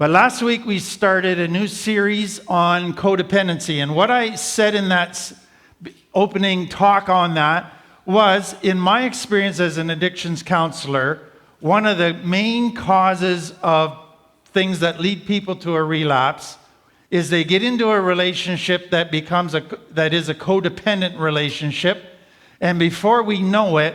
But last week we started a new series on codependency. And what I said in that opening talk on that was, in my experience as an addictions counselor, one of the main causes of things that lead people to a relapse is they get into a relationship that is a codependent relationship, and before we know it,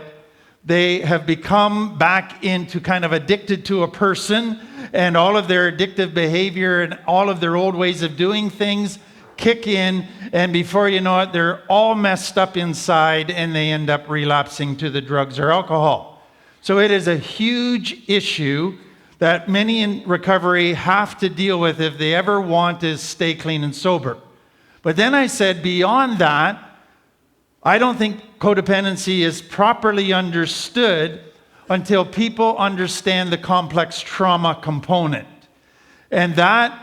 they have become back into kind of addicted to a person, and all of their addictive behavior and all of their old ways of doing things kick in, and before you know it, they're all messed up inside, and they end up relapsing to the drugs or alcohol. So it is a huge issue that many in recovery have to deal with if they ever want to stay clean and sober. But then I said, beyond that, I don't think codependency is properly understood until people understand the complex trauma component. And that,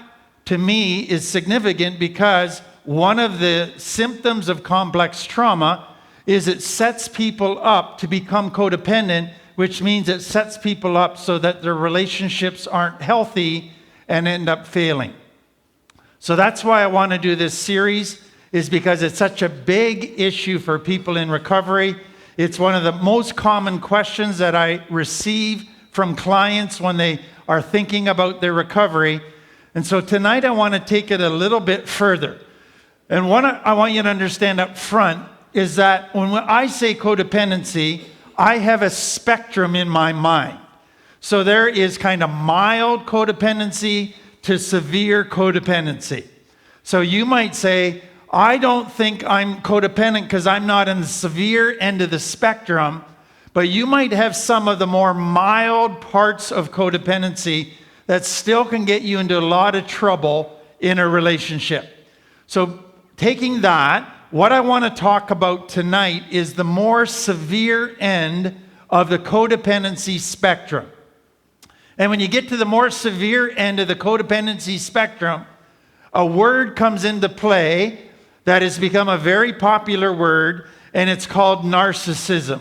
to me, is significant because one of the symptoms of complex trauma is it sets people up to become codependent, which means it sets people up so that their relationships aren't healthy and end up failing. So that's why I want to do this series, is because it's such a big issue for people in recovery. It's one of the most common questions that I receive from clients when they are thinking about their recovery. And so tonight I want to take it a little bit further. And what I want you to understand up front is that when I say codependency, I have a spectrum in my mind. So there is kind of mild codependency to severe codependency. So you might say, I don't think I'm codependent because I'm not in the severe end of the spectrum, but you might have some of the more mild parts of codependency that still can get you into a lot of trouble in a relationship. So taking that, what I want to talk about tonight is the more severe end of the codependency spectrum. And when you get to the more severe end of the codependency spectrum, a word comes into play that has become a very popular word, and it's called narcissism.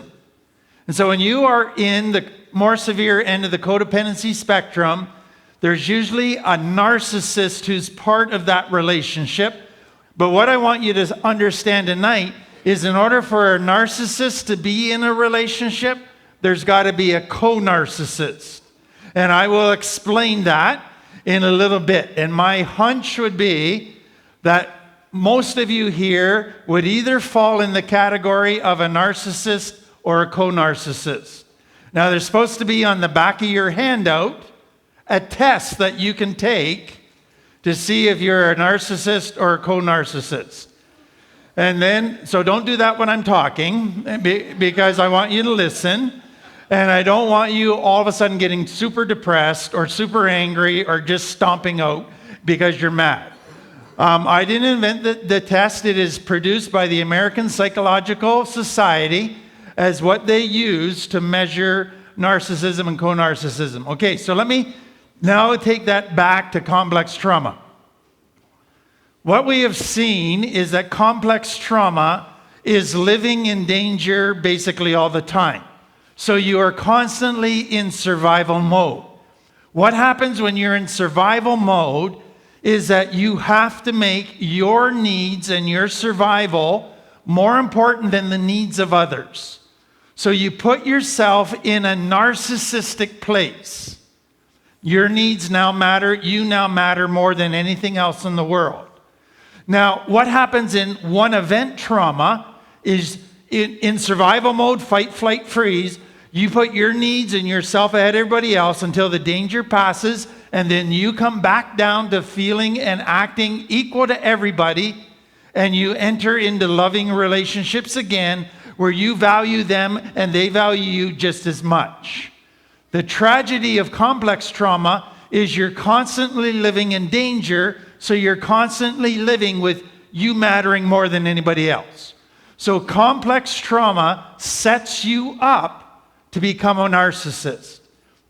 And so when you are in the more severe end of the codependency spectrum, there's usually a narcissist who's part of that relationship. But what I want you to understand tonight is, in order for a narcissist to be in a relationship, there's got to be a co-narcissist. And I will explain that in a little bit. And my hunch would be that most of you here would either fall in the category of a narcissist or a co-narcissist. Now, there's supposed to be on the back of your handout a test that you can take to see if you're a narcissist or a co-narcissist. And then, so don't do that when I'm talking, because I want you to listen, and I don't want you all of a sudden getting super depressed or super angry or just stomping out because you're mad. I didn't invent the test. It is produced by the American Psychological Society as what they use to measure narcissism and co-narcissism. Okay, so let me now take that back to complex trauma. What we have seen is that complex trauma is living in danger basically all the time. So you are constantly in survival mode. What happens when you're in survival mode is that you have to make your needs and your survival more important than the needs of others. So you put yourself in a narcissistic place. Your needs now matter. You now matter more than anything else in the world. Now, what happens in one event trauma is in survival mode, fight, flight, freeze, you put your needs and yourself ahead of everybody else until the danger passes, and then you come back down to feeling and acting equal to everybody, and you enter into loving relationships again where you value them and they value you just as much. The tragedy of complex trauma is you're constantly living in danger, so you're constantly living with you mattering more than anybody else. So complex trauma sets you up to become a narcissist.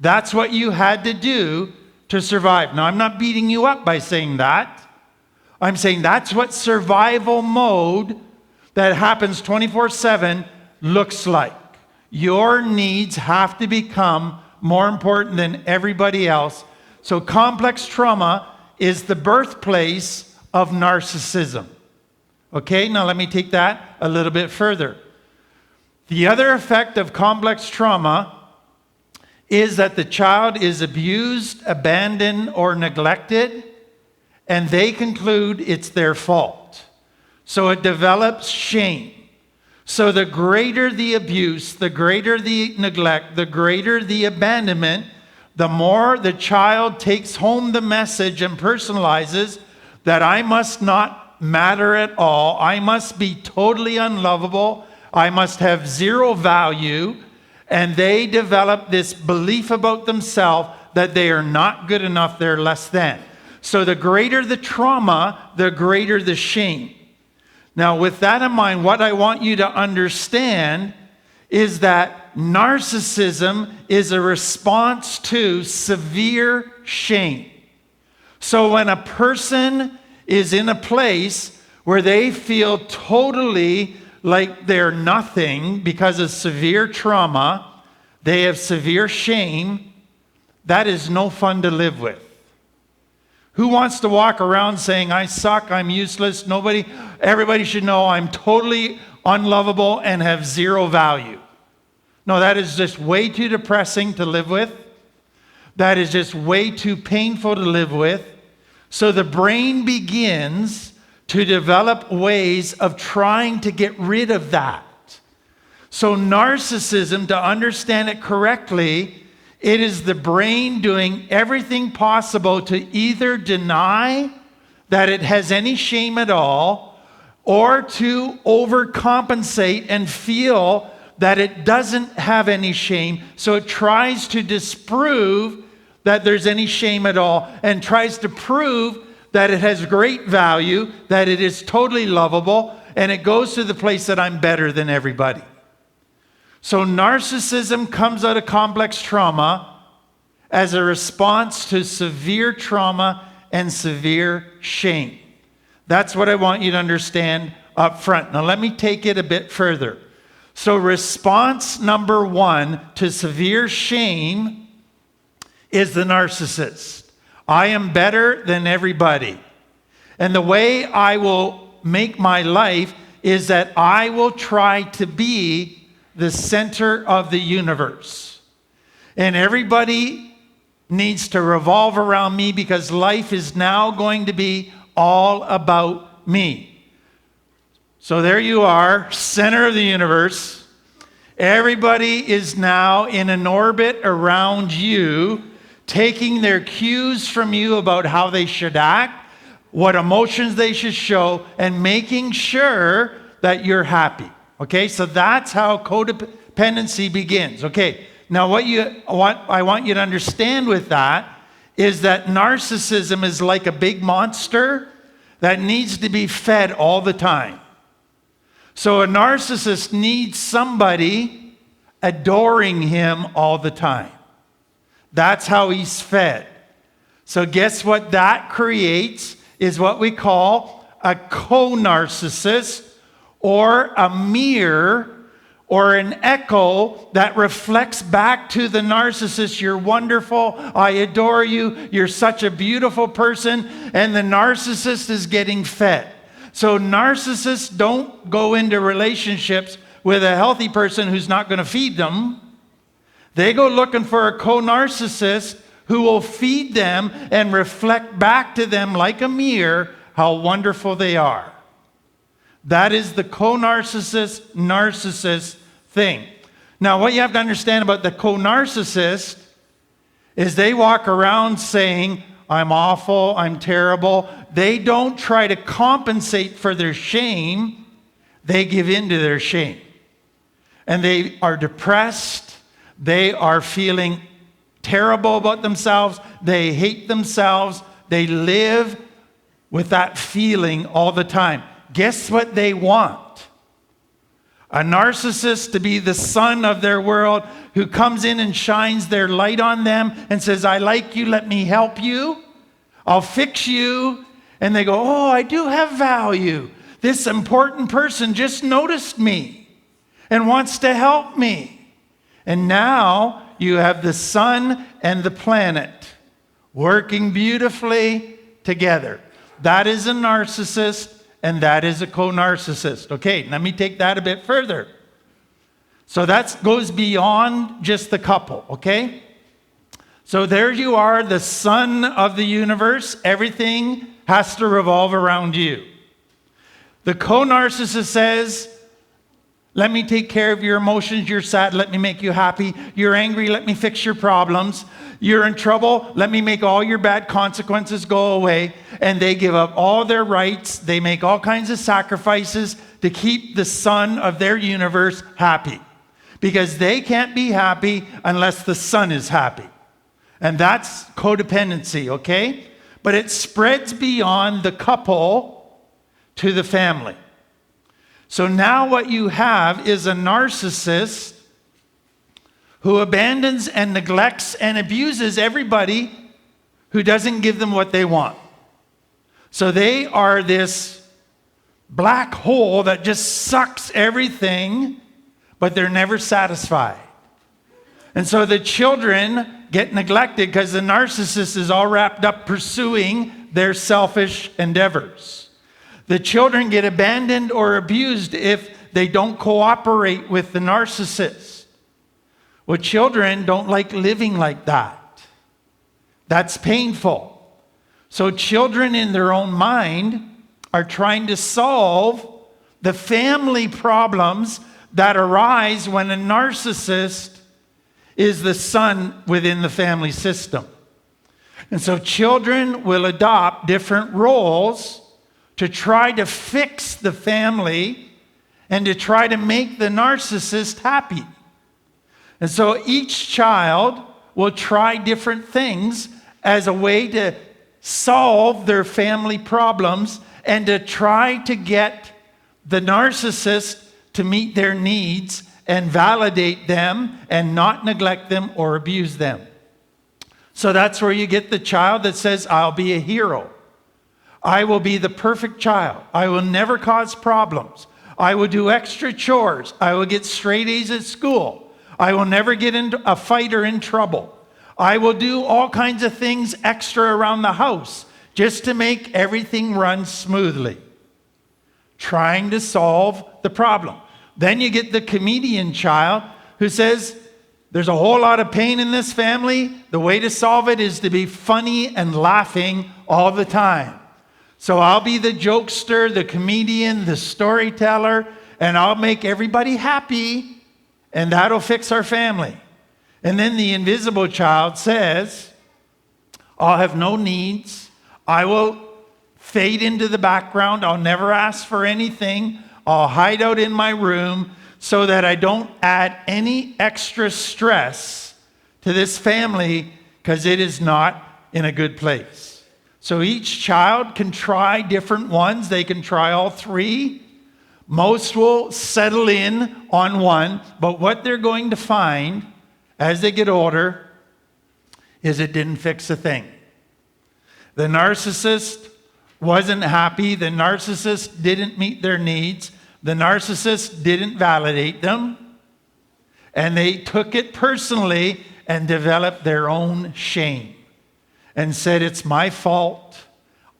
That's what you had to do to survive. Now, I'm not beating you up by saying that. I'm saying that's what survival mode that happens 24/7 looks like. Your needs have to become more important than everybody else So complex trauma is the birthplace of narcissism. Okay, now let me take that a little bit further. The other effect of complex trauma is that the child is abused, abandoned, or neglected, and they conclude it's their fault. So it develops shame. So the greater the abuse, the greater the neglect, the greater the abandonment, the more the child takes home the message and personalizes that I must not matter at all. I must be totally unlovable. I must have zero value. And they develop this belief about themselves that they are not good enough, they're less than. So the greater the trauma, the greater the shame. Now, with that in mind, what I want you to understand is that narcissism is a response to severe shame. So when a person is in a place where they feel totally like they're nothing because of severe trauma, they have severe shame, that is no fun to live with. Who wants to walk around saying, I suck, I'm useless, everybody should know I'm totally unlovable and have zero value? No, that is just way too depressing to live with. That is just way too painful to live with. So the brain begins to develop ways of trying to get rid of that. So narcissism, to understand it correctly, it is the brain doing everything possible to either deny that it has any shame at all, or to overcompensate and feel that it doesn't have any shame. So it tries to disprove that there's any shame at all, and tries to prove that it has great value, that it is totally lovable, and it goes to the place that I'm better than everybody. So narcissism comes out of complex trauma as a response to severe trauma and severe shame. That's what I want you to understand up front. Now let me take it a bit further. So response number one to severe shame is the narcissist. I am better than everybody. And the way I will make my life is that I will try to be the center of the universe. And everybody needs to revolve around me because life is now going to be all about me. So there you are, center of the universe. Everybody is now in an orbit around you, taking their cues from you about how they should act, what emotions they should show, and making sure that you're happy. Okay, so that's how codependency begins. Okay, now what I want you to understand with that is that narcissism is like a big monster that needs to be fed all the time. So a narcissist needs somebody adoring him all the time. That's how he's fed. So guess what that creates is what we call a co-narcissist, or a mirror, or an echo that reflects back to the narcissist. You're wonderful, I adore you, you're such a beautiful person, and the narcissist is getting fed. So narcissists don't go into relationships with a healthy person who's not going to feed them. They go looking for a co-narcissist who will feed them and reflect back to them like a mirror how wonderful they are. That is the co-narcissist, narcissist thing. Now, what you have to understand about the co-narcissist is they walk around saying, I'm awful, I'm terrible. They don't try to compensate for their shame. They give in to their shame. And they are depressed. They are feeling terrible about themselves. They hate themselves. They live with that feeling all the time. Guess what they want? A narcissist to be the sun of their world, who comes in and shines their light on them and says, I like you, let me help you. I'll fix you. And they go, oh, I do have value. This important person just noticed me and wants to help me. And now you have the sun and the planet working beautifully together. That is a narcissist, and that is a co-narcissist. Okay, let me take that a bit further. So that goes beyond just the couple, okay? So there you are, the sun of the universe. Everything has to revolve around you. The co-narcissist says, let me take care of your emotions. You're sad, let me make you happy. You're angry, let me fix your problems. You're in trouble, let me make all your bad consequences go away. And they give up all their rights. They make all kinds of sacrifices to keep the sun of their universe happy. Because they can't be happy unless the sun is happy. And that's codependency, okay? But it spreads beyond the couple to the family. So now what you have is a narcissist who abandons and neglects and abuses everybody who doesn't give them what they want. So they are this black hole that just sucks everything, but they're never satisfied. And so the children get neglected because the narcissist is all wrapped up pursuing their selfish endeavors. The children get abandoned or abused if they don't cooperate with the narcissist. Well, children don't like living like that. That's painful. So children in their own mind are trying to solve the family problems that arise when a narcissist is the son within the family system. And so children will adopt different roles to try to fix the family and to try to make the narcissist happy. And so each child will try different things as a way to solve their family problems and to try to get the narcissist to meet their needs and validate them and not neglect them or abuse them. So that's where you get the child that says, I'll be a hero. I will be the perfect child. I will never cause problems. I will do extra chores. I will get straight A's at school. I will never get into a fight or in trouble. I will do all kinds of things extra around the house just to make everything run smoothly. Trying to solve the problem. Then you get the comedian child who says, there's a whole lot of pain in this family. The way to solve it is to be funny and laughing all the time. So I'll be the jokester, the comedian, the storyteller, and I'll make everybody happy, and that'll fix our family. And then the invisible child says, I'll have no needs. I will fade into the background. I'll never ask for anything. I'll hide out in my room so that I don't add any extra stress to this family because it is not in a good place. So each child can try different ones. They can try all three. Most will settle in on one, but what they're going to find as they get older is it didn't fix a thing. The narcissist wasn't happy. The narcissist didn't meet their needs. The narcissist didn't validate them. And they took it personally and developed their own shame and said, it's my fault.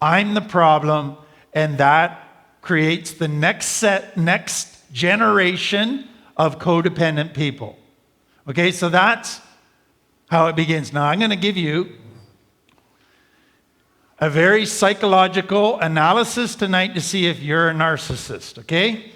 I'm the problem. And that creates the next generation of codependent people. Okay, so that's how it begins. Now, I'm going to give you a very psychological analysis tonight to see if you're a narcissist, okay?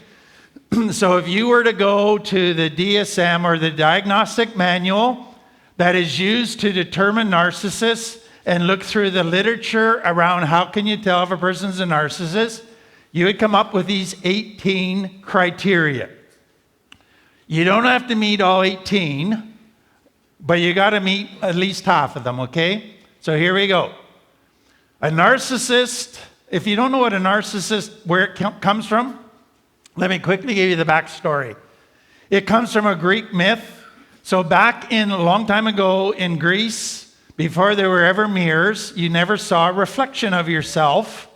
So if you were to go to the DSM or the diagnostic manual that is used to determine narcissists and look through the literature around how can you tell if a person's a narcissist, you would come up with these 18 criteria. You don't have to meet all 18, but you got to meet at least half of them, okay? So here we go. A narcissist, if you don't know what a narcissist, where it comes from, let me quickly give you the backstory. It comes from a Greek myth. So back in a long time ago in Greece, before there were ever mirrors, you never saw a reflection of yourself.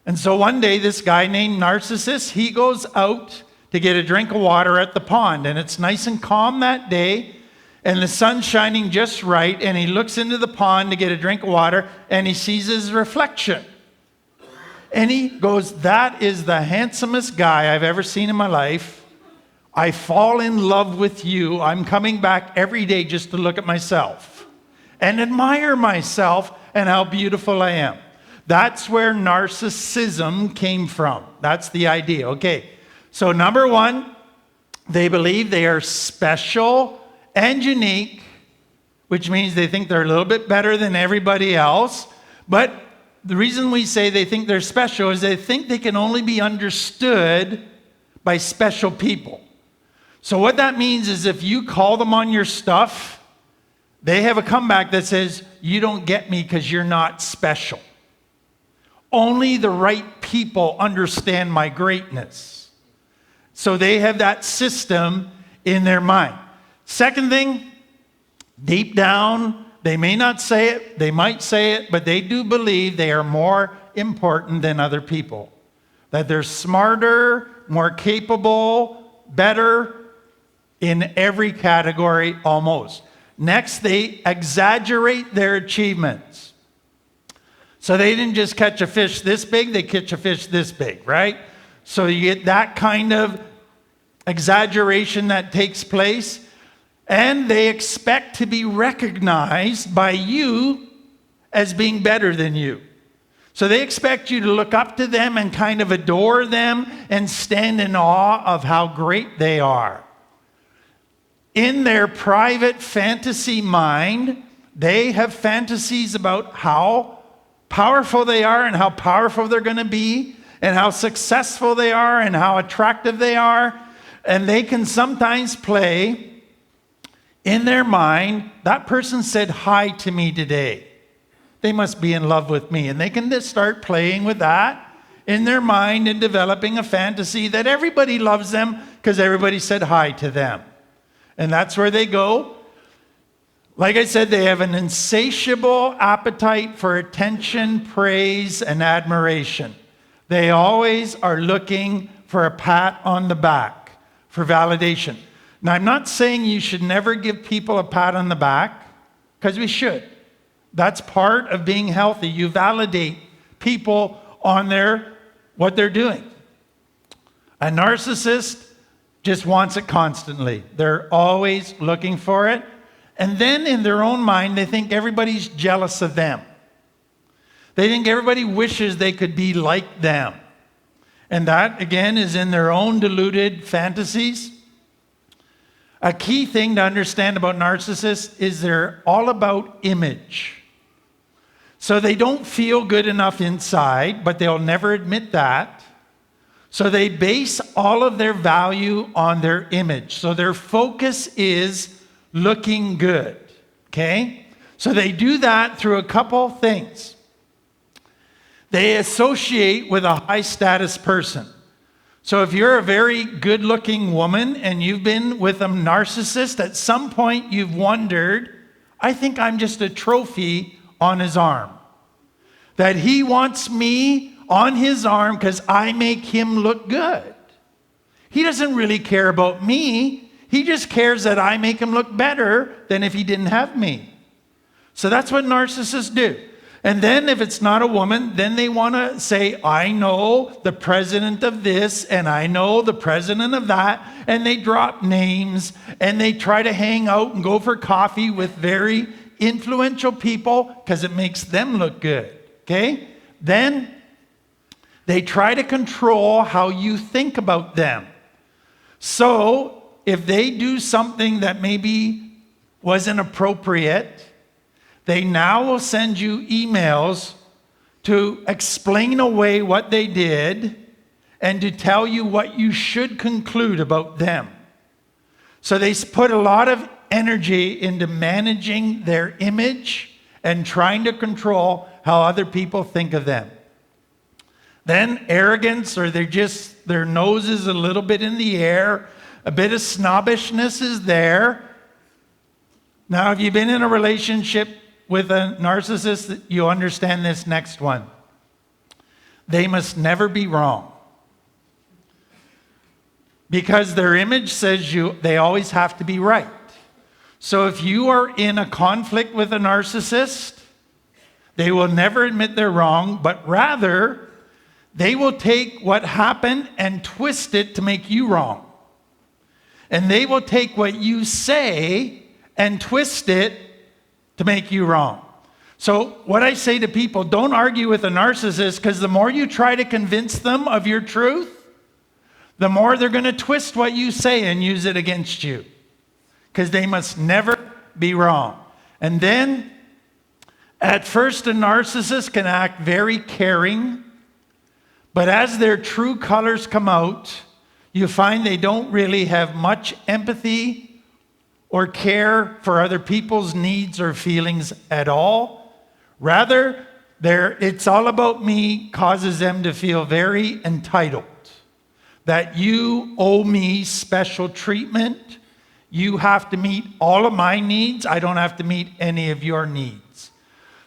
And so one day, this guy named Narcissus, he goes out to get a drink of water at the pond. And it's nice and calm that day. and the sun's shining just right, and he looks into the pond to get a drink of water, and he sees his reflection. And he goes, that is the handsomest guy I've ever seen in my life. I fall in love with you. I'm coming back every day just to look at myself and admire myself and how beautiful I am. That's where narcissism came from. That's the idea. Okay, so number one, they believe they are special and unique, which means they think they're a little bit better than everybody else. But the reason we say they think they're special is they think they can only be understood by special people. So what that means is if you call them on your stuff, they have a comeback that says, you don't get me because you're not special. Only the right people understand my greatness. So they have that system in their mind. Second thing, deep down, they may not say it, they might say it, but they do believe they are more important than other people. That they're smarter, more capable, better in every category almost. Next, they exaggerate their achievements. So they didn't just catch a fish this big, they catch a fish this big, right? So you get that kind of exaggeration that takes place. And they expect to be recognized by you as being better than you. So they expect you to look up to them and kind of adore them and stand in awe of how great they are. In their private fantasy mind, they have fantasies about how powerful they are and how powerful they're going to be and how successful they are and how attractive they are. And they can sometimes play in their mind, that person said hi to me today. They must be in love with me. And they can just start playing with that in their mind and developing a fantasy that everybody loves them because everybody said hi to them. And that's where they go. Like I said, they have an insatiable appetite for attention, praise, and admiration. They always are looking for a pat on the back, for validation. Now, I'm not saying you should never give people a pat on the back, because we should. That's part of being healthy. You validate people on what they're doing. A narcissist just wants it constantly. They're always looking for it. And then in their own mind, they think everybody's jealous of them. They think everybody wishes they could be like them. And that, again, is in their own deluded fantasies. A key thing to understand about narcissists is they're all about image. So they don't feel good enough inside, but they'll never admit that. So they base all of their value on their image. So their focus is looking good, okay? So they do that through a couple things. They associate with a high status person. So if you're a very good-looking woman and you've been with a narcissist, at some point you've wondered, I think I'm just a trophy on his arm. That he wants me on his arm because I make him look good. He doesn't really care about me. He just cares that I make him look better than if he didn't have me. So that's what narcissists do. And then if it's not a woman, then they want to say, I know the president of this, and I know the president of that, and they drop names, and they try to hang out and go for coffee with very influential people because it makes them look good, okay? Then they try to control how you think about them. So if they do something that maybe wasn't appropriate, they now will send you emails to explain away what they did and to tell you what you should conclude about them. So they put a lot of energy into managing their image and trying to control how other people think of them. Then arrogance, or their nose is a little bit in the air, a bit of snobbishness is there. Now, if you've been in a relationship with a narcissist, you understand this next one. They must never be wrong. Because their image says they always have to be right. So if you are in a conflict with a narcissist, they will never admit they're wrong, but rather they will take what happened and twist it to make you wrong. And they will take what you say and twist it to make you wrong. So what I say to people, don't argue with a narcissist, because the more you try to convince them of your truth, the more they're going to twist what you say and use it against you. Because they must never be wrong. And then, at first, a narcissist can act very caring, but as their true colors come out, you find they don't really have much empathy or care for other people's needs or feelings at all. Rather, it's all about me causes them to feel very entitled. That you owe me special treatment. You have to meet all of my needs. I don't have to meet any of your needs.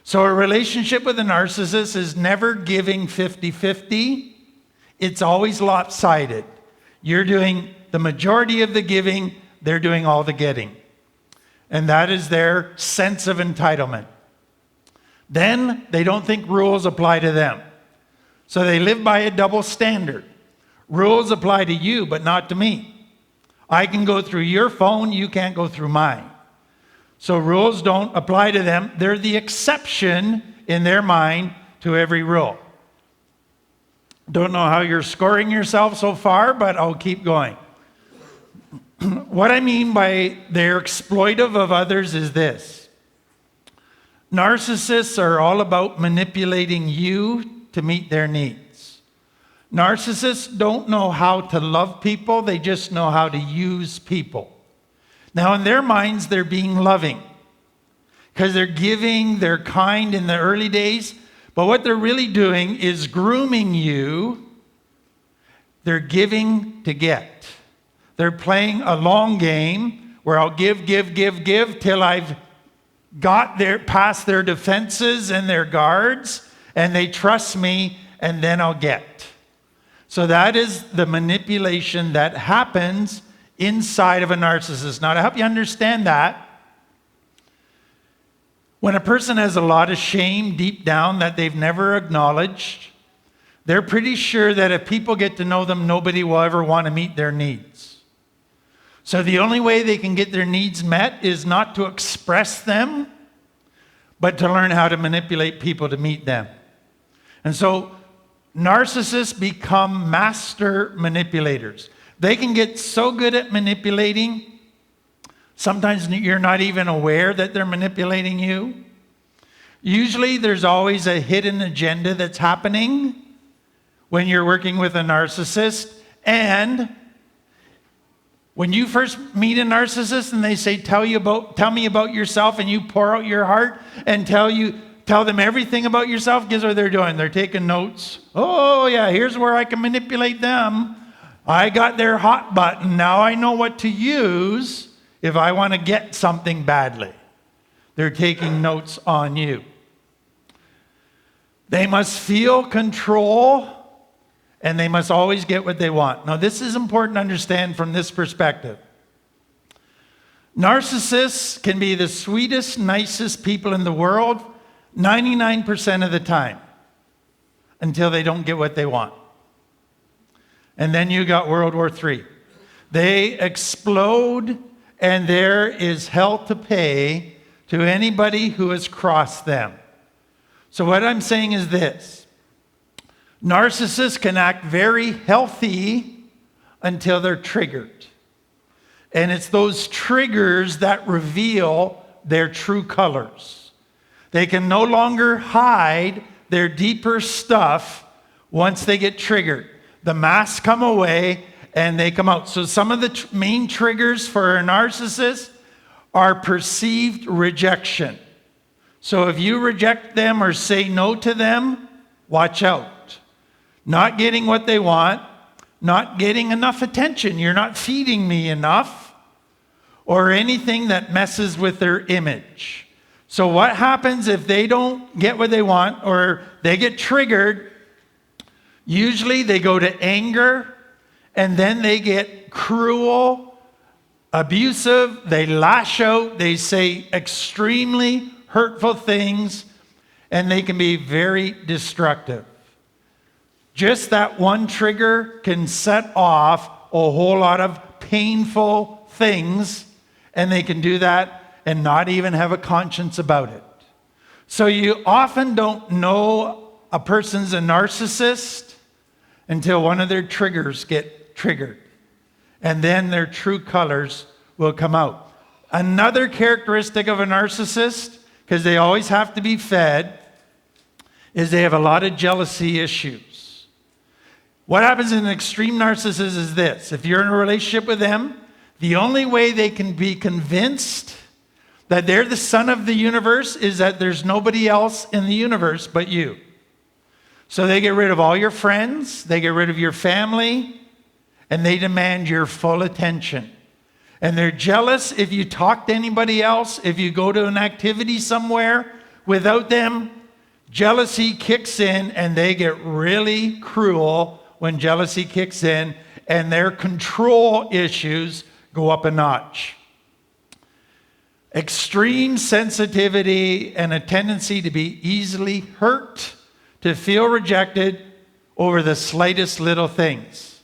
So a relationship with a narcissist is never giving 50-50. It's always lopsided. You're doing the majority of the giving, they're doing all the getting. And that is their sense of entitlement. Then they don't think rules apply to them. So they live by a double standard. Rules apply to you, but not to me. I can go through your phone, you can't go through mine. So rules don't apply to them. They're the exception in their mind to every rule. Don't know how you're scoring yourself so far, but I'll keep going. What I mean by they're exploitive of others is this. Narcissists are all about manipulating you to meet their needs. Narcissists don't know how to love people, they just know how to use people. Now, in their minds, they're being loving because they're giving, they're kind in the early days. But what they're really doing is grooming you. They're giving to get. They're playing a long game where I'll give till I've got past their defenses and their guards, and they trust me, and then I'll get. So that is the manipulation that happens inside of a narcissist. Now, to help you understand that, when a person has a lot of shame deep down that they've never acknowledged, they're pretty sure that if people get to know them, nobody will ever want to meet their needs. So the only way they can get their needs met is not to express them, but to learn how to manipulate people to meet them. And so narcissists become master manipulators. They can get so good at manipulating, sometimes you're not even aware that they're manipulating you. Usually there's always a hidden agenda that's happening when you're working with a narcissist. And when you first meet a narcissist and they say, tell me about yourself, and you pour out your heart and tell them everything about yourself, guess what they're doing? They're taking notes. Oh yeah, here's where I can manipulate them. I got their hot button. Now I know what to use if I want to get something badly. They're taking notes on you. They must feel control, and they must always get what they want. Now, this is important to understand from this perspective. Narcissists can be the sweetest, nicest people in the world 99% of the time until they don't get what they want. And then you got World War III. They explode, and there is hell to pay to anybody who has crossed them. So what I'm saying is this. Narcissists can act very healthy until they're triggered. And it's those triggers that reveal their true colors. They can no longer hide their deeper stuff once they get triggered. The masks come away and they come out. So some of the main triggers for a narcissist are perceived rejection. So if you reject them or say no to them, watch out. Not getting what they want, not getting enough attention. You're not feeding me enough, or anything that messes with their image. So what happens if they don't get what they want or they get triggered? Usually they go to anger, and then they get cruel, abusive, they lash out, they say extremely hurtful things, and they can be very destructive. Just that one trigger can set off a whole lot of painful things, and they can do that and not even have a conscience about it. So you often don't know a person's a narcissist until one of their triggers get triggered. And then their true colors will come out. Another characteristic of a narcissist, because they always have to be fed, is they have a lot of jealousy issues. What happens in an extreme narcissist is this. If you're in a relationship with them, the only way they can be convinced that they're the son of the universe is that there's nobody else in the universe but you. So they get rid of all your friends, they get rid of your family, and they demand your full attention. And they're jealous if you talk to anybody else, if you go to an activity somewhere without them. Jealousy kicks in, and they get really cruel when jealousy kicks in, and their control issues go up a notch. Extreme sensitivity and a tendency to be easily hurt, to feel rejected over the slightest little things.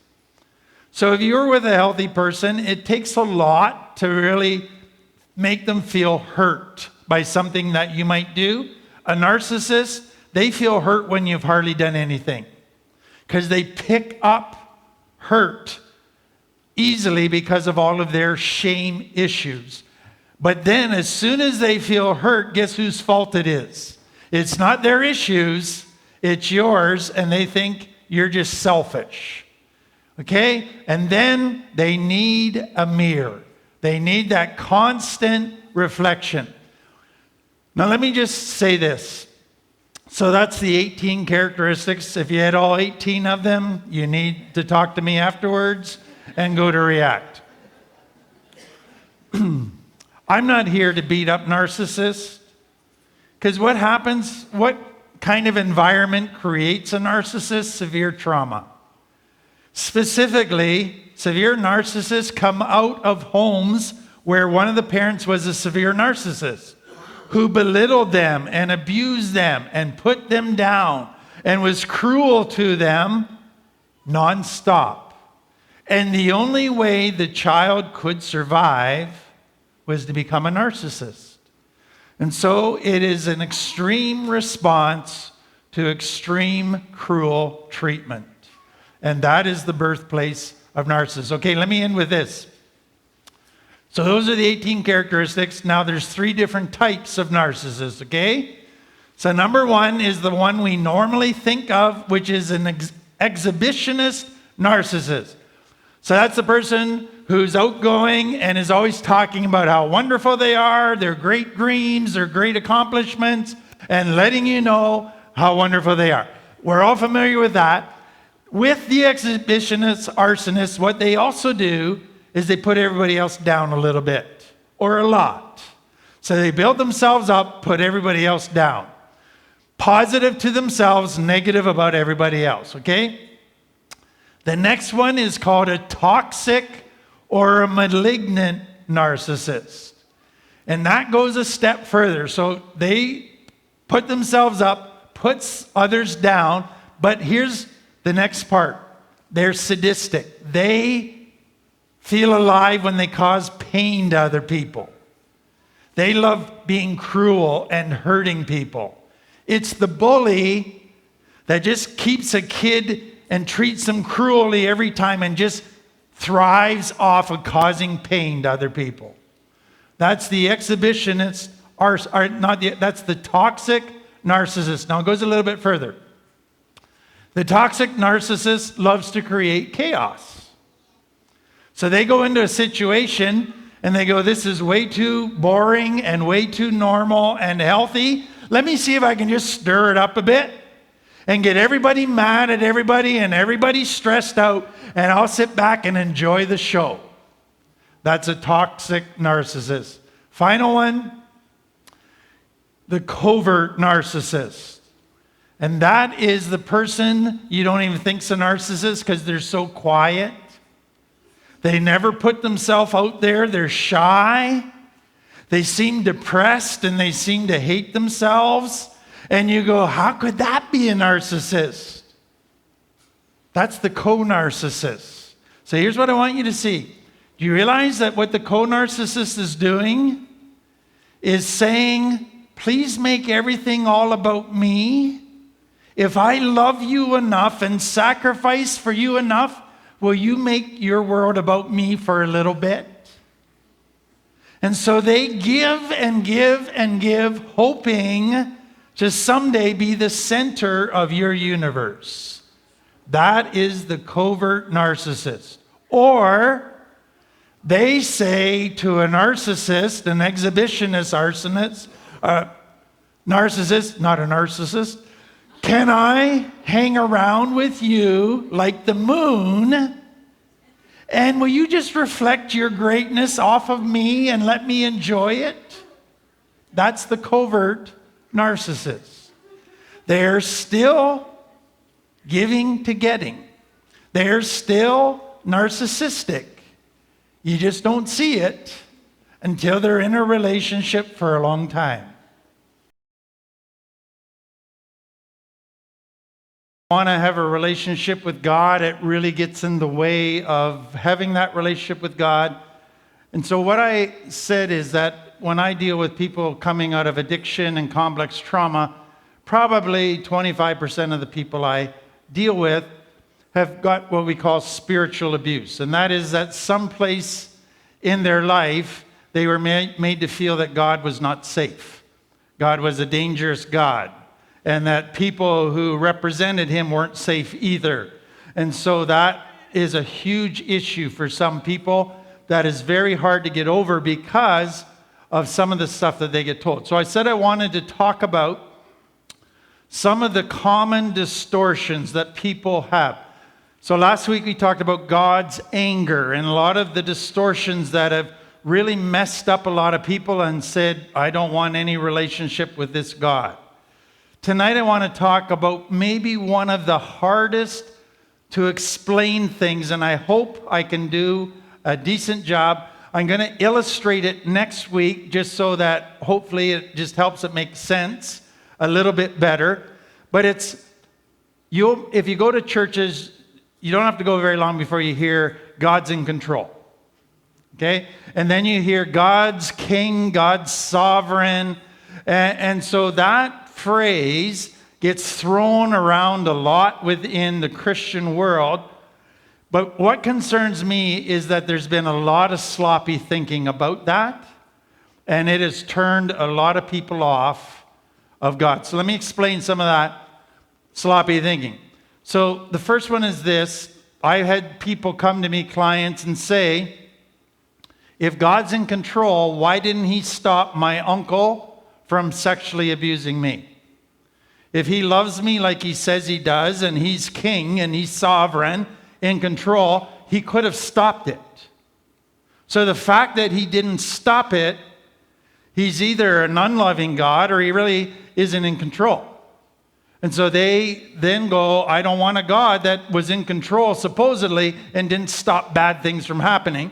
So if you're with a healthy person, it takes a lot to really make them feel hurt by something that you might do. A narcissist, they feel hurt when you've hardly done anything, because they pick up hurt easily because of all of their shame issues. But then as soon as they feel hurt, guess whose fault it is? It's not their issues, it's yours, and they think you're just selfish. Okay? And then they need a mirror. They need that constant reflection. Now let me just say this. So that's the 18 characteristics. If you had all 18 of them, you need to talk to me afterwards and go to React. I'm not here to beat up narcissists, because what happens, what kind of environment creates a narcissist? Severe trauma. Specifically, severe narcissists come out of homes where one of the parents was a severe narcissist, who belittled them and abused them and put them down and was cruel to them nonstop. And the only way the child could survive was to become a narcissist. And so it is an extreme response to extreme cruel treatment. And that is the birthplace of narcissists. Okay, let me end with this. So those are the 18 characteristics. Now there's 3 different types of narcissists, okay? So number 1 is the one we normally think of, which is an exhibitionist narcissist. So that's the person who's outgoing and is always talking about how wonderful they are, their great dreams, their great accomplishments, and letting you know how wonderful they are. We're all familiar with that. With the exhibitionist arsonists, what they also do is they put everybody else down a little bit, or a lot. So they build themselves up, put everybody else down. Positive to themselves, negative about everybody else, okay? The next one is called a toxic or a malignant narcissist. And that goes a step further. So they put themselves up, puts others down, but here's the next part. They're sadistic. They feel alive when they cause pain to other people. They love being cruel and hurting people. It's the bully that just keeps a kid and treats them cruelly every time and just thrives off of causing pain to other people. That's the exhibitionist, that's the toxic narcissist. Now it goes a little bit further. The toxic narcissist loves to create chaos. So they go into a situation and they go, this is way too boring and way too normal and healthy. Let me see if I can just stir it up a bit and get everybody mad at everybody and everybody stressed out, and I'll sit back and enjoy the show. That's a toxic narcissist. Final one, the covert narcissist. And that is the person you don't even think's a narcissist because they're so quiet. They never put themselves out there. They're shy. They seem depressed and they seem to hate themselves. And you go, how could that be a narcissist? That's the co-narcissist. So here's what I want you to see. Do you realize that what the co-narcissist is doing is saying, please make everything all about me? If I love you enough and sacrifice for you enough, will you make your world about me for a little bit? And so they give and give and give, hoping to someday be the center of your universe. That is the covert narcissist. Or they say to a narcissist, an exhibitionist narcissist, not a narcissist, can I hang around with you like the moon? And will you just reflect your greatness off of me and let me enjoy it? That's the covert narcissist. They're still giving to getting. They're still narcissistic. You just don't see it until they're in a relationship for a long time. Want to have a relationship with God, it really gets in the way of having that relationship with God. And so what I said is that when I deal with people coming out of addiction and complex trauma, probably 25% of the people I deal with have got what we call spiritual abuse. And that is that someplace in their life, they were made to feel that God was not safe. God was a dangerous God. And that people who represented him weren't safe either. And so that is a huge issue for some people that is very hard to get over because of some of the stuff that they get told. So I said I wanted to talk about some of the common distortions that people have. So last week we talked about God's anger and a lot of the distortions that have really messed up a lot of people and said, I don't want any relationship with this God. Tonight I want to talk about maybe one of the hardest to explain things, and I hope I can do a decent job. I'm going to illustrate it next week just so that hopefully it just helps it make sense a little bit better. But if you go to churches, you don't have to go very long before you hear God's in control. Okay? And then you hear God's king, God's sovereign. And so that phrase gets thrown around a lot within the Christian world. But what concerns me is that there's been a lot of sloppy thinking about that, and it has turned a lot of people off of God. So let me explain some of that sloppy thinking. So the first one is this. I had people come to me, clients, and say, if God's in control, why didn't he stop my uncle from sexually abusing me? If he loves me like he says he does, and he's king and he's sovereign, in control, he could have stopped it. So the fact that he didn't stop it, he's either an unloving God or he really isn't in control. And so they then go, I don't want a God that was in control supposedly and didn't stop bad things from happening.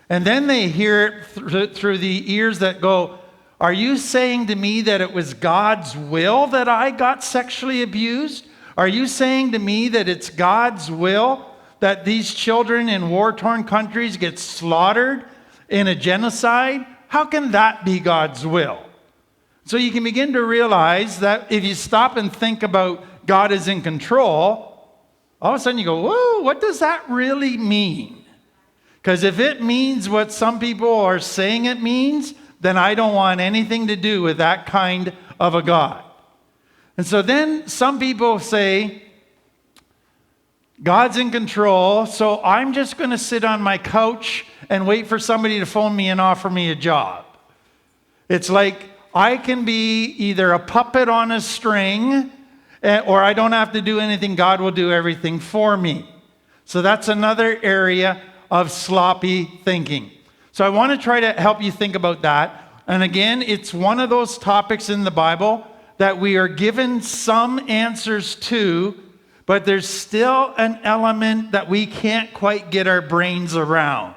And then they hear it through the ears that go, are you saying to me that it was God's will that I got sexually abused? Are you saying to me that it's God's will that these children in war-torn countries get slaughtered in a genocide? How can that be God's will? So you can begin to realize that if you stop and think about God is in control, all of a sudden you go, whoa, what does that really mean? Because if it means what some people are saying it means, then I don't want anything to do with that kind of a God. And so then some people say, God's in control, so I'm just going to sit on my couch and wait for somebody to phone me and offer me a job. It's like I can be either a puppet on a string, or I don't have to do anything. God will do everything for me. So that's another area of sloppy thinking. So I want to try to help you think about that. And again, it's one of those topics in the Bible that we are given some answers to, But there's still an element that we can't quite get our brains around.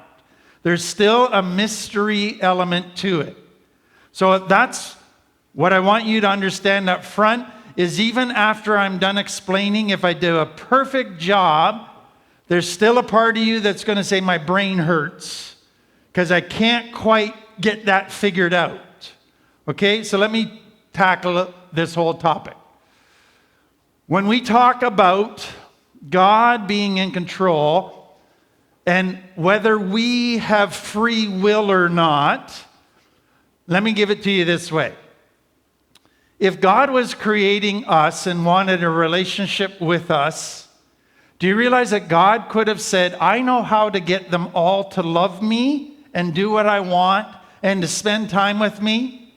There's still a mystery element to it. So that's what I want you to understand up front, is even after I'm done explaining, if I do a perfect job, there's still a part of you that's going to say, my brain hurts, because I can't quite get that figured out. Okay, so let me tackle this whole topic. When we talk about God being in control and whether we have free will or not, let me give it to you this way. If God was creating us and wanted a relationship with us, do you realize that God could have said, I know how to get them all to love me and do what I want and to spend time with me?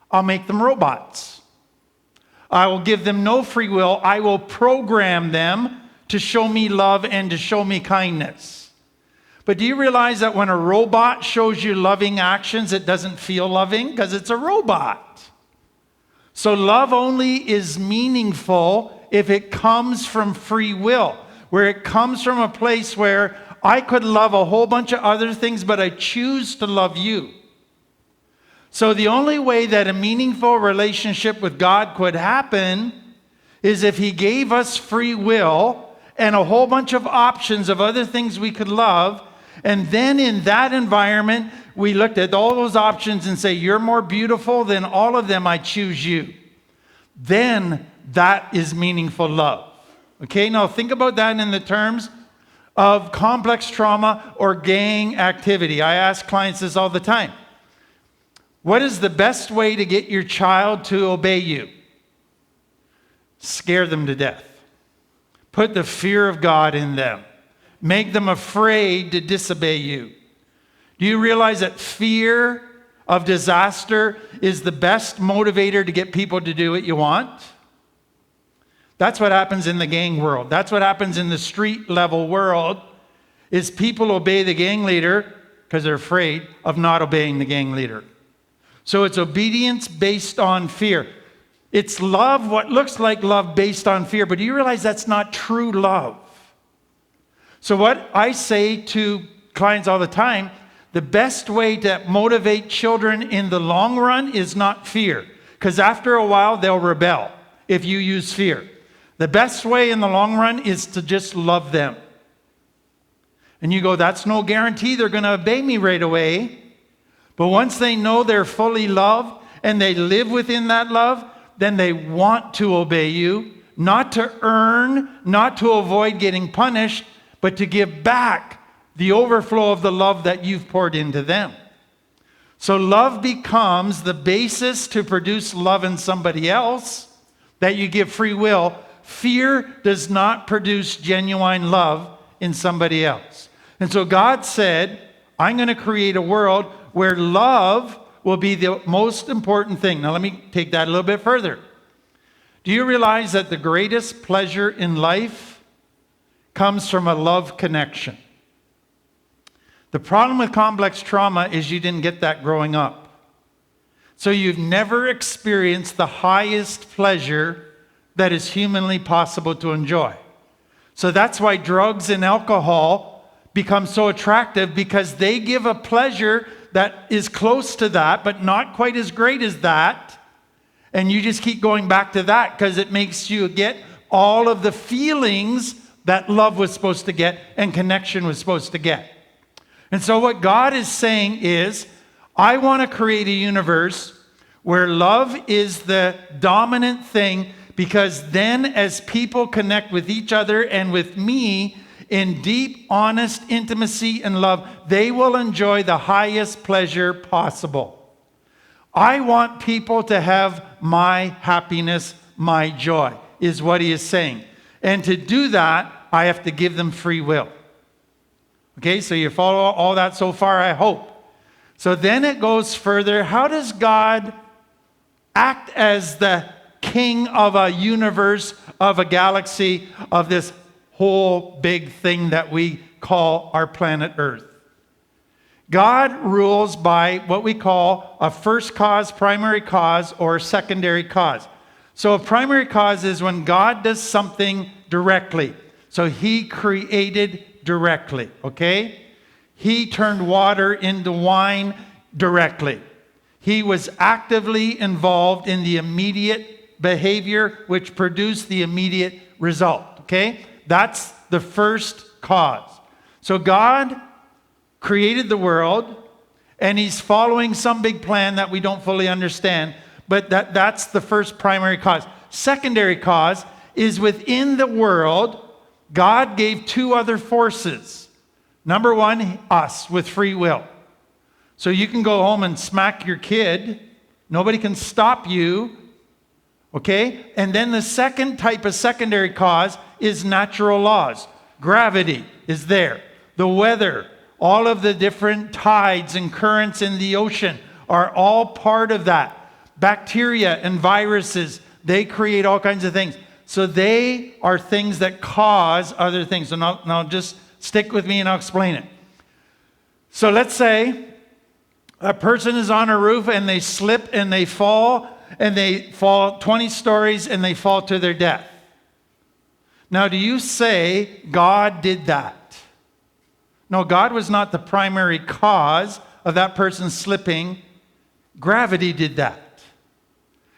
I'll make them robots. I will give them no free will. I will program them to show me love and to show me kindness. But do you realize that when a robot shows you loving actions, it doesn't feel loving because it's a robot? So love only is meaningful if it comes from free will, where it comes from a place where I could love a whole bunch of other things, but I choose to love you. So the only way that a meaningful relationship with God could happen is if He gave us free will and a whole bunch of options of other things we could love. And then in that environment, we looked at all those options and say, you're more beautiful than all of them, I choose you. Then that is meaningful love. Okay, now think about that in the terms of complex trauma or gang activity. I ask clients this all the time. What is the best way to get your child to obey you? Scare them to death. Put the fear of God in them. Make them afraid to disobey you. Do you realize that fear of disaster is the best motivator to get people to do what you want? That's what happens in the gang world. That's what happens in the street level world, is people obey the gang leader because they're afraid of not obeying the gang leader. So it's obedience based on fear. It's love, what looks like love based on fear. But do you realize that's not true love? So what I say to clients all the time, the best way to motivate children in the long run is not fear. Because after a while, they'll rebel if you use fear. The best way in the long run is to just love them. And you go, that's no guarantee they're going to obey me right away. But once they know they're fully loved and they live within that love, then they want to obey you, not to earn, not to avoid getting punished, but to give back the overflow of the love that you've poured into them. So love becomes the basis to produce love in somebody else, that you give free will. Fear does not produce genuine love in somebody else. And so God said, I'm going to create a world where love will be the most important thing. Now let me take that a little bit further. Do you realize that the greatest pleasure in life comes from a love connection? The problem with complex trauma is you didn't get that growing up. So you've never experienced the highest pleasure that is humanly possible to enjoy. So that's why drugs and alcohol become so attractive, because they give a pleasure that is close to that, but not quite as great as that. And you just keep going back to that because it makes you get all of the feelings that love was supposed to get and connection was supposed to get. And so what God is saying is, I want to create a universe where love is the dominant thing, because then as people connect with each other and with me in deep, honest intimacy and love, they will enjoy the highest pleasure possible. I want people to have my happiness, my joy, is what he is saying. And to do that, I have to give them free will. Okay, so you follow all that so far, I hope. So then it goes further. How does God act as the king of a universe, of a galaxy, of this whole big thing that we call our planet Earth? God rules by what we call a first cause, primary cause, or secondary cause. So a primary cause is when God does something directly. So he created directly, okay? He turned water into wine directly. He was actively involved in the immediate behavior which produced the immediate result, okay? That's the first cause. So God created the world, and he's following some big plan that we don't fully understand, but that's the first primary cause. Secondary cause is within the world, God gave two other forces. Number one, us with free will. So you can go home and smack your kid. Nobody can stop you. Okay? And then the second type of secondary cause is natural laws. Gravity is there. The weather, all of the different tides and currents in the ocean are all part of that. Bacteria and viruses, they create all kinds of things. So they are things that cause other things. So now just stick with me and I'll explain it. So let's say a person is on a roof and they slip and they fall 20 stories and they fall to their death. Now, do you say God did that? No, God was not the primary cause of that person slipping. Gravity did that.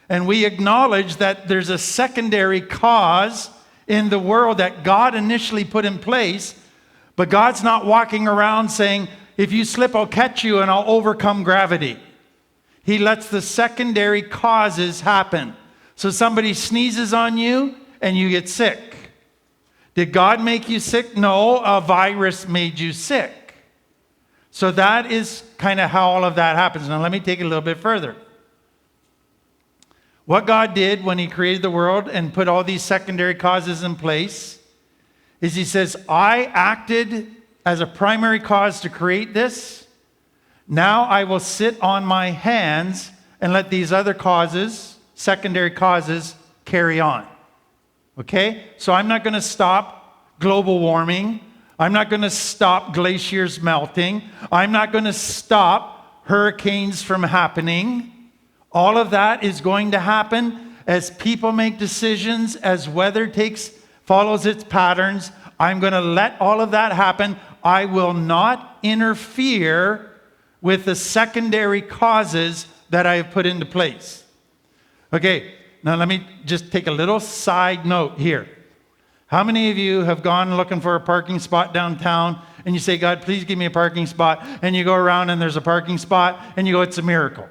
And we acknowledge that there's a secondary cause in the world that God initially put in place, but God's not walking around saying, if you slip, I'll catch you and I'll overcome gravity. He lets the secondary causes happen. So somebody sneezes on you and you get sick. Did God make you sick? No, a virus made you sick. So that is kind of how all of that happens. Now let me take it a little bit further. What God did when he created the world and put all these secondary causes in place is he says, I acted as a primary cause to create this. Now I will sit on my hands and let these other causes, secondary causes, carry on. Okay? So I'm not going to stop global warming. I'm not going to stop glaciers melting. I'm not going to stop hurricanes from happening. All of that is going to happen as people make decisions, as weather follows its patterns. I'm going to let all of that happen. I will not interfere with the secondary causes that I have put into place. Okay, now let me just take a little side note here. How many of you have gone looking for a parking spot downtown and you say, God, please give me a parking spot, and you go around and there's a parking spot and you go, it's a miracle?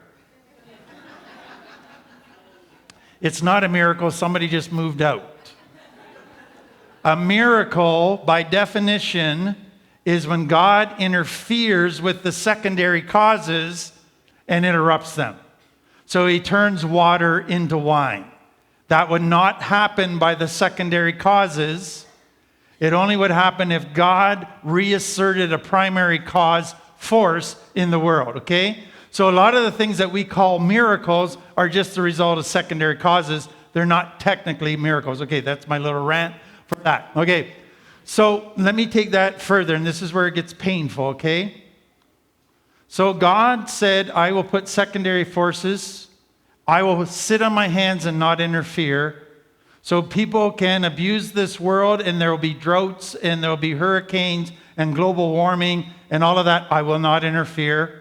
It's not a miracle, somebody just moved out. A miracle, by definition, is when God interferes with the secondary causes and interrupts them. So he turns water into wine. That would not happen by the secondary causes. It only would happen if God reasserted a primary cause force in the world, okay? So a lot of the things that we call miracles are just the result of secondary causes. They're not technically miracles. Okay, that's my little rant for that. Okay, so let me take that further, and this is where it gets painful, okay? So God said, I will put secondary forces. I will sit on my hands and not interfere. So people can abuse this world, and there will be droughts, and there will be hurricanes, and global warming, and all of that. I will not interfere.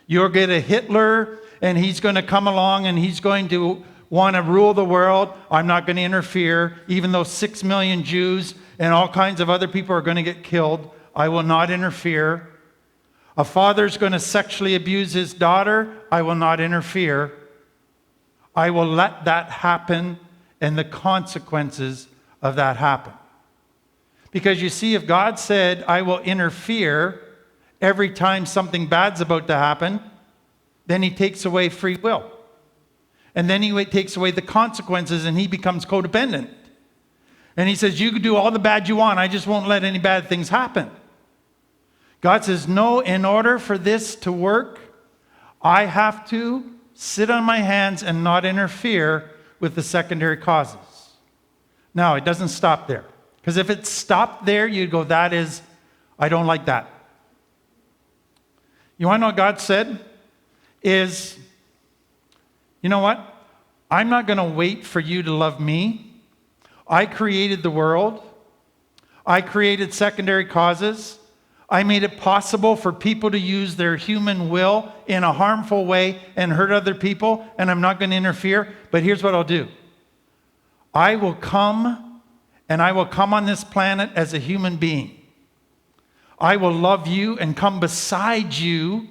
You'll get a Hitler, and he's going to come along, and he's going to want to rule the world. I'm not going to interfere. Even though 6 million Jews and all kinds of other people are going to get killed, I will not interfere. A father's going to sexually abuse his daughter. I will not interfere. I will let that happen, and the consequences of that happen. Because you see, if God said, I will interfere every time something bad's about to happen, then he takes away free will. And then he takes away the consequences, and he becomes codependent. And he says, you can do all the bad you want, I just won't let any bad things happen. God says, no, in order for this to work, I have to sit on my hands and not interfere with the secondary causes. Now, it doesn't stop there. Because if it stopped there, you'd go, I don't like that. You want to know what God said? Is, you know what? I'm not going to wait for you to love me. I created the world. I created secondary causes. I made it possible for people to use their human will in a harmful way and hurt other people, and I'm not going to interfere. But here's what I'll do. I will come, and I will come on this planet as a human being. I will love you and come beside you.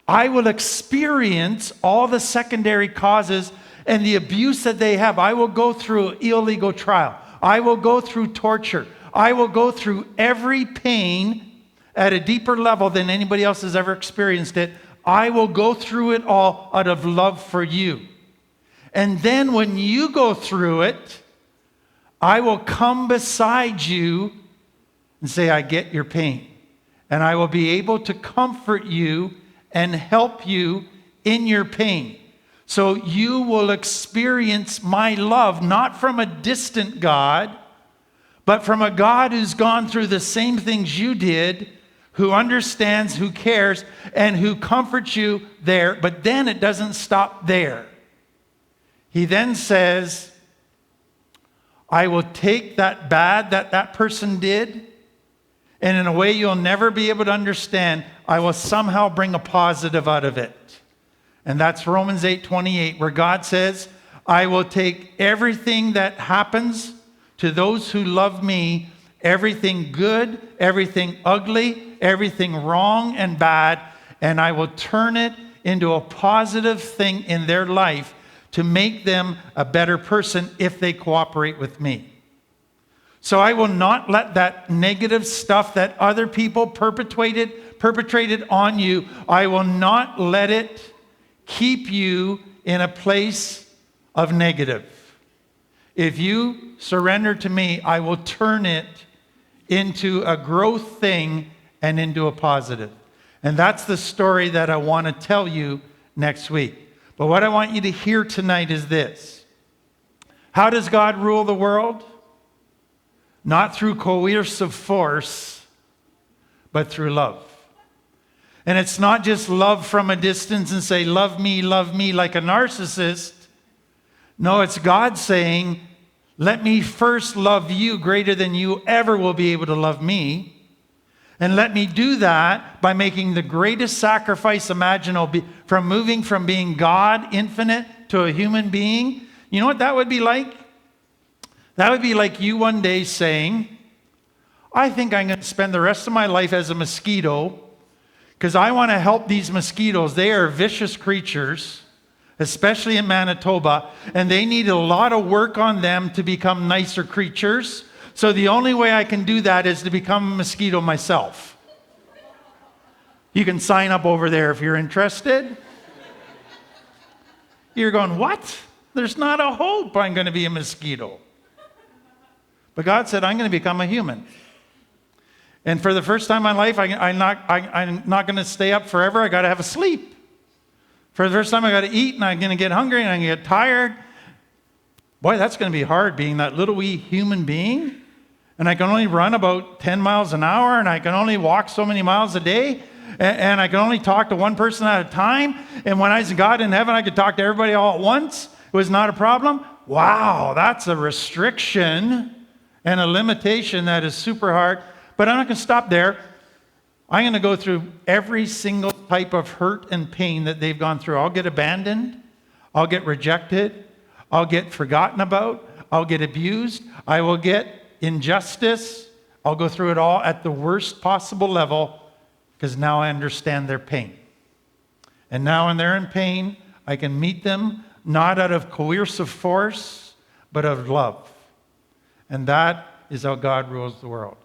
I will experience all the secondary causes and the abuse that they have. I will go through illegal trial. I will go through torture. I will go through every pain at a deeper level than anybody else has ever experienced it. I will go through it all out of love for you. And then when you go through it, I will come beside you and say, I get your pain. And I will be able to comfort you and help you in your pain. So you will experience my love, not from a distant God, but from a God who's gone through the same things you did, who understands, who cares, and who comforts you there. But then it doesn't stop there. He then says, I will take that bad that person did, and in a way you'll never be able to understand, I will somehow bring a positive out of it. And that's Romans 8:28, where God says, I will take everything that happens to those who love me, everything good, everything ugly, everything wrong and bad, and I will turn it into a positive thing in their life to make them a better person if they cooperate with me. So I will not let that negative stuff that other people perpetrated on you, I will not let it keep you in a place of negative. If you surrender to me, I will turn it into a growth thing and into a positive. And that's the story that I want to tell you next week. But what I want you to hear tonight is this. How does God rule the world? Not through coercive force, but through love. And it's not just love from a distance and say, love me like a narcissist. No, it's God saying, let me first love you greater than you ever will be able to love me. And let me do that by making the greatest sacrifice imaginable, from moving from being God, infinite, to a human being. You know what that would be like? That would be like you one day saying, I think I'm going to spend the rest of my life as a mosquito because I want to help these mosquitoes. They are vicious creatures, especially in Manitoba, and they need a lot of work on them to become nicer creatures. So the only way I can do that is to become a mosquito myself. You can sign up over there if you're interested. You're going, what? There's not a hope I'm going to be a mosquito. But God said, I'm going to become a human. And for the first time in my life, I'm not going to stay up forever. I got to have a sleep. For the first time, I got to eat, and I'm going to get hungry, and I'm going to get tired. Boy, that's going to be hard, being that little wee human being. And I can only run about 10 miles an hour, and I can only walk so many miles a day, and I can only talk to one person at a time. And when I was God in heaven, I could talk to everybody all at once. It was not a problem. Wow, that's a restriction and a limitation that is super hard. But I'm not going to stop there. I'm going to go through every single type of hurt and pain that they've gone through. I'll get abandoned. I'll get rejected. I'll get forgotten about. I'll get abused. I will get injustice. I'll go through it all at the worst possible level because now I understand their pain. And now when they're in pain, I can meet them not out of coercive force, but of love. And that is how God rules the world.